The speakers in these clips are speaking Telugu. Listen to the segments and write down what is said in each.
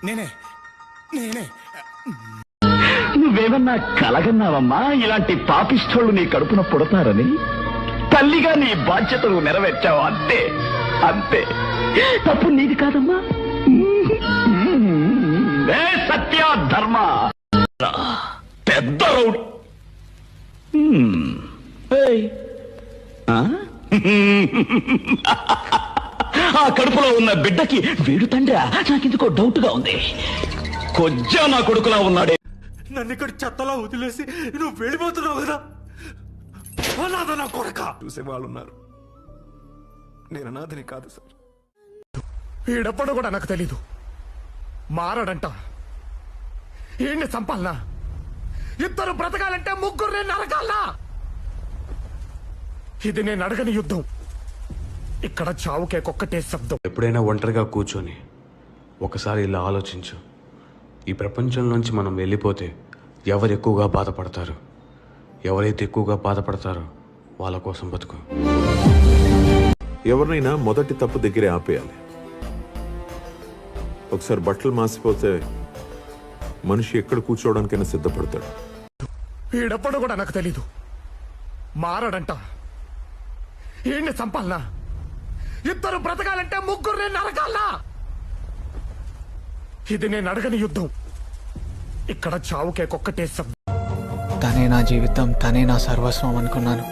నేనే నేనే నువ్వేమన్నా కలగన్నావమ్మా ఇలాంటి పాపిష్టోళ్ళు నీ కడుపున పుడతారని? తల్లిగా నీ బాధ్యతలు నెరవేర్చావు, అంతే అంతే. తప్పు నీది కాదమ్మా. ఏ సత్య ధర్మ పెద్ద రౌడీ. ఆ కడుపులో ఉన్న బిడ్డకి వీడు తండ్రా? నాకెందుకో డౌట్ గా ఉంది. కొజ్జా నా కొడుకులా ఉన్నాడే. నన్ను ఇక్కడ చెత్తలా వదిలేసి నువ్వు వెళ్ళిపోతున్నావు కదా, అనాథ నా కొడుక. చూసేవాళ్ళు ఉన్నారు, నేను అనాథని కాదు సార్. వీడెప్పుడు కూడా నాకు తెలీదు, మారడంట. ఈయన్ని చంపాలనా? ఇద్దరు బ్రతకాలంటే ముగ్గురు నరకాలనా? ఇది నేను అడగని యుద్ధం. ఇక్కడ చావుకేకొక్కటే శబ్దం. ఎప్పుడైనా ఒంటరిగా కూర్చొని ఒకసారి ఇలా ఆలోచించు. ఈ ప్రపంచంలోంచి మనం వెళ్ళిపోతే ఎవరు ఎక్కువగా బాధపడతారు? ఎవరైతే ఎక్కువగా బాధపడతారో వాళ్ళ కోసం బతుకు. ఎవరినైనా మొదటి తప్పు దగ్గరే ఆపేయాలి. ఒకసారి బట్టలు మాసిపోతే మనిషి ఎక్కడ కూర్చోవడానికైనా సిద్ధపడతాడు. వీడెప్పుడు కూడా నాకు తెలీదు, మారడంట. ఈయన్ని చంపాలనా? ఇద్దరు బ్రతకాలంటే ముగ్గురు నరకాలనా? ఇది నేను అడగని యుద్ధం. ఇక్కడ చావుకేకొక్కటే శబ్దం. తనే నా జీవితం, తనే నా సర్వస్వం అనుకున్నాను.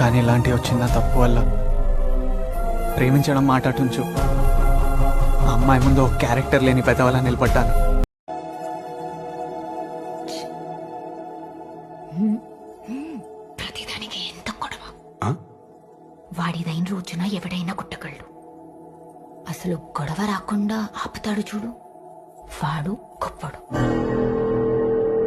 కానీ ఇలాంటి వచ్చిన తప్పు వల్ల ప్రేమించడం మాట అటుంచు, ఆ అమ్మాయి ముందు ఒక క్యారెక్టర్ లేని పెదవలా నిలబడ్డాను. ప్రతిదానికి ఎంత గొడవ. వాడిదైన రోజున ఎవడైనా కుట్టగలడు. అసలు గొడవ రాకుండా ఆపుతాడు చూడు, వాడు గొప్పడు.